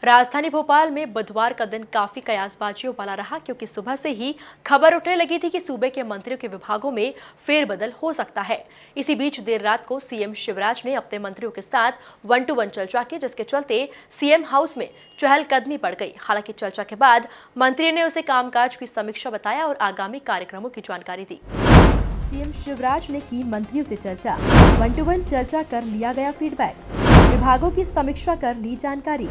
राजधानी भोपाल में बुधवार का दिन काफी कयासबाजियों वाला रहा, क्योंकि सुबह से ही खबर उठने लगी थी कि सूबे के मंत्रियों के विभागों में फेरबदल हो सकता है। इसी बीच देर रात को सीएम शिवराज ने अपने मंत्रियों के साथ 1-to-1 चर्चा की, जिसके चलते सीएम हाउस में चहलकदमी बढ़ गई। हालांकि चर्चा के बाद मंत्री ने उसे कामकाज की समीक्षा बताया और आगामी कार्यक्रमों की जानकारी दी। सीएम शिवराज ने की मंत्रियों से चर्चा। 1-to-1 चर्चा कर लिया गया फीडबैक, विभागों की समीक्षा कर ली जानकारी,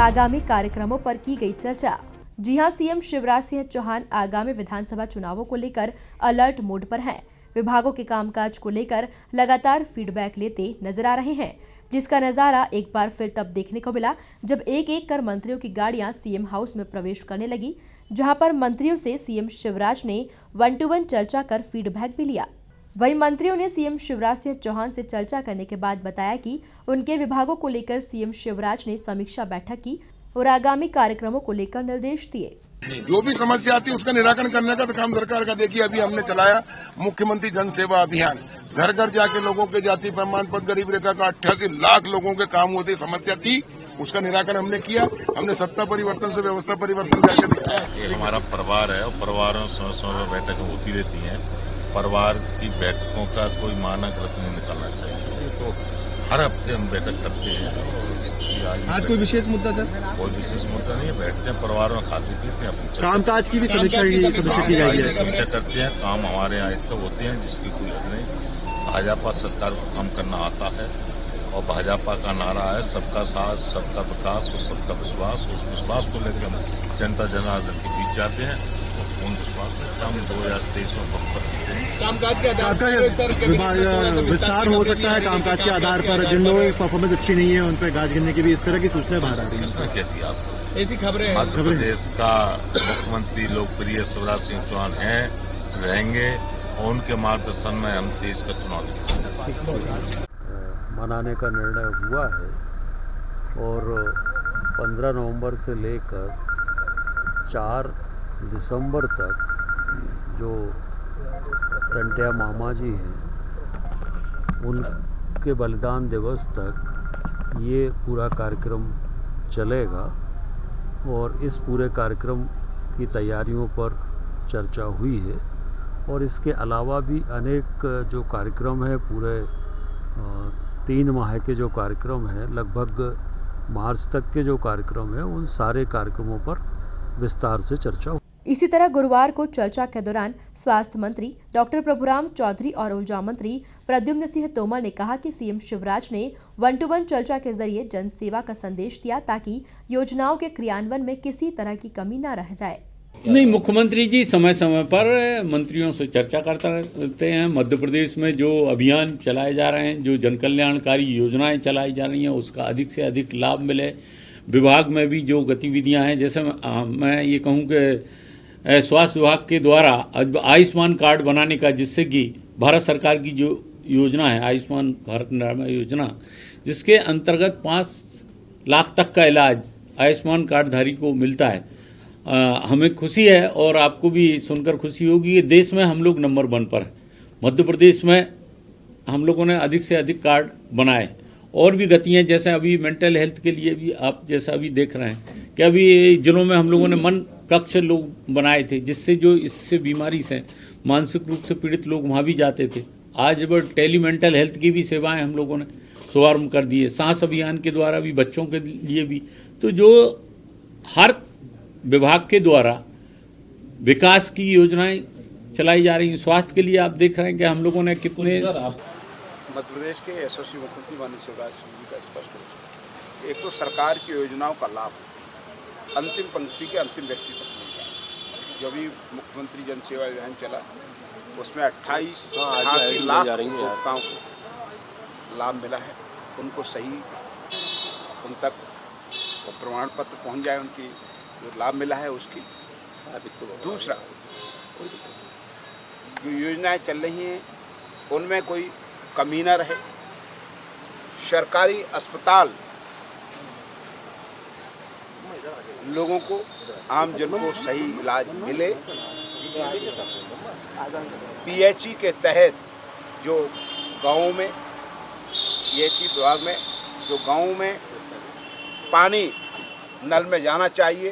आगामी कार्यक्रमों पर की गई चर्चा। जी हां, सीएम शिवराज सिंह चौहान आगामी विधानसभा चुनावों को लेकर अलर्ट मोड पर हैं। विभागों के कामकाज को लेकर लगातार फीडबैक लेते नजर आ रहे हैं, जिसका नजारा एक बार फिर तब देखने को मिला जब एक एक कर मंत्रियों की गाड़ियां सीएम हाउस में प्रवेश करने लगी, जहां पर मंत्रियों से सीएम शिवराज ने 1-to-1 चर्चा कर फीडबैक भी लिया। वहीं मंत्रियों ने सीएम शिवराज सिंह चौहान से चर्चा करने के बाद बताया कि उनके विभागों को लेकर सीएम शिवराज ने समीक्षा बैठक की और आगामी कार्यक्रमों को लेकर निर्देश दिए। जो भी समस्या आती है उसका निराकरण करने का तो काम सरकार का। देखिए, अभी हमने चलाया मुख्यमंत्री जन सेवा अभियान, घर घर जाके लोगों के जाति प्रमाण पत्र, गरीब रेखा का 88 लाख लोगों के काम होते समस्या थी, उसका निराकरण हमने किया। हमने सत्ता परिवर्तन से व्यवस्था परिवर्तन करके दिखाया। ये हमारा परिवार है और परिवारों समय समय पर बैठकें होती रहती हैं। परिवार की बैठकों का कोई मानक रत्न नहीं निकलना चाहिए। ये तो हर हफ्ते हम बैठक करते हैं। आज कोई विशेष मुद्दा सर? कोई विशेष मुद्दा नहीं है, बैठते हैं परिवार में, खाते पीते हैं, अपनी कामकाज की भी समीक्षा की जाएगी। समीक्षा करते हैं, काम हमारे यहाँ तो होते हैं जिसकी कोई हद नहीं। भाजपा सरकार को काम करना आता है और भाजपा का नारा है सबका साथ, सबका विकास और सबका विश्वास। उस विश्वास को लेकर हम जनता जनार्दन के बीच जाते हैं। उन विश्वास है कि हम 2023 में बम्पर जीतेंगे। कामकाज के आधार पर विस्तार हो सकता है। कामकाज के आधार पर जिन लोगों की परफॉर्मेंस अच्छी नहीं है उन पर गाज गिरने की भी इस तरह की सूचना बाहर आ रही है। किसने कहती है आपको? ऐसी खबरें मध्य प्रदेश का मुख्यमंत्री लोकप्रिय शिवराज सिंह चौहान हैं, रहेंगे और उनके मार्गदर्शन में हम देश का चुनाव मनाने का निर्णय हुआ है और 15 नवंबर से लेकर 4 दिसंबर तक जो टंटिया मामा जी हैं उनके बलिदान दिवस तक ये पूरा कार्यक्रम चलेगा और इस पूरे कार्यक्रम की तैयारियों पर चर्चा हुई है। और इसके अलावा भी अनेक जो कार्यक्रम है, पूरे 3 माह के जो कार्यक्रम है, लगभग मार्च तक के जो कार्यक्रम है, उन सारे कार्यक्रमों पर विस्तार से चर्चा। इसी तरह गुरुवार को चर्चा के दौरान स्वास्थ्य मंत्री डॉक्टर प्रभुराम चौधरी और ऊर्जा मंत्री प्रद्युम्न सिंह तोमर ने कहा कि सीएम शिवराज ने 1-to-1 चर्चा के जरिए जन सेवा का संदेश दिया, ताकि योजनाओं के क्रियान्वयन में किसी तरह की कमी न रह जाए। नहीं, मुख्यमंत्री जी समय समय पर मंत्रियों से चर्चा करते रहते हैं। मध्य प्रदेश में जो अभियान चलाए जा रहे हैं, जो जन कल्याणकारी योजनाएं चलाई जा रही हैं, उसका अधिक से अधिक लाभ मिले। विभाग में भी जो गतिविधियां हैं, जैसे मैं ये कहूँ कि स्वास्थ्य विभाग के द्वारा आयुष्मान कार्ड बनाने का, जिससे कि भारत सरकार की जो योजना है आयुष्मान भारत निर्माण योजना, जिसके अंतर्गत 5 लाख तक का इलाज आयुष्मान कार्डधारी को मिलता है। हमें खुशी है और आपको भी सुनकर खुशी होगी कि देश में हम लोग नंबर 1 पर है। मध्य प्रदेश में हम लोगों ने अधिक से अधिक कार्ड बनाए। और भी गतियाँ, जैसे अभी मेंटल हेल्थ के लिए भी आप जैसा अभी देख रहे हैं कि अभी जिलों में हम लोगों ने मन कक्ष लोग बनाए थे, जिससे जो इससे बीमारी से मानसिक रूप से पीड़ित लोग वहाँ भी जाते थे। आज टेली मेंटल हेल्थ की भी सेवाएं हम लोगों ने शुभारंभ कर दी है। सांस अभियान के द्वारा भी बच्चों के लिए भी, तो जो हर विभाग के द्वारा विकास की योजनाएं चलाई जा रही हैं। स्वास्थ्य के लिए आप देख रहे हैं कि हम लोगों ने कितने मध्य प्रदेश के यशस्वी मुख्यमंत्री माननीय शिवराज सिंह जी का स्पष्ट हो चुका। एक तो सरकार की योजनाओं का लाभ अंतिम पंक्ति के अंतिम व्यक्ति तक मिल जाए। जो भी मुख्यमंत्री जन सेवा अभियान चला, उसमें 88 लाख उपभोक्ताओं को लाभ मिला है। उनको सही उन तक प्रमाण पत्र पहुँच जाए, उनकी जो लाभ मिला है उसकी। दूसरा, जो योजनाएं चल रही हैं उनमें कोई कमी न रहे। सरकारी अस्पताल लोगों को, आम जन को सही इलाज मिले। पीएचई के तहत जो गाँवों में, पीएचई विभाग में जो गाँवों में पानी नल में जाना चाहिए,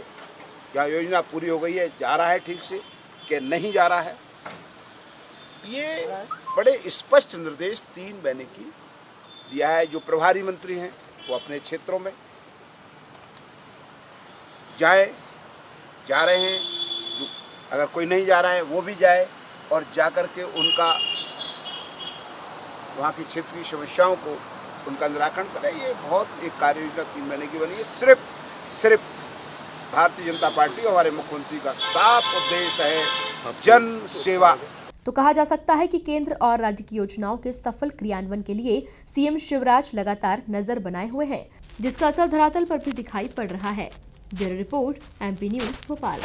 क्या योजना पूरी हो गई है, जा रहा है ठीक से कि नहीं जा रहा है। ये बड़े स्पष्ट निर्देश 3 महीने की दिया है। जो प्रभारी मंत्री हैं वो अपने क्षेत्रों में जा रहे हैं, अगर कोई नहीं जा रहा है वो भी जाए और जा कर के उनका वहाँ की क्षेत्र की समस्याओं को उनका निराकरण करें। ये बहुत एक कार्य योजना 3 महीने की बनी है। सिर्फ भारतीय जनता पार्टी और हमारे मुख्यमंत्री का साफ उद्देश्य है जन सेवा। तो कहा जा सकता है कि केंद्र और राज्य की योजनाओं के सफल क्रियान्वयन के लिए सीएम शिवराज लगातार नजर बनाए हुए हैं, जिसका असर धरातल पर भी दिखाई पड़ रहा है। Bureau report, MP news, Bhopal.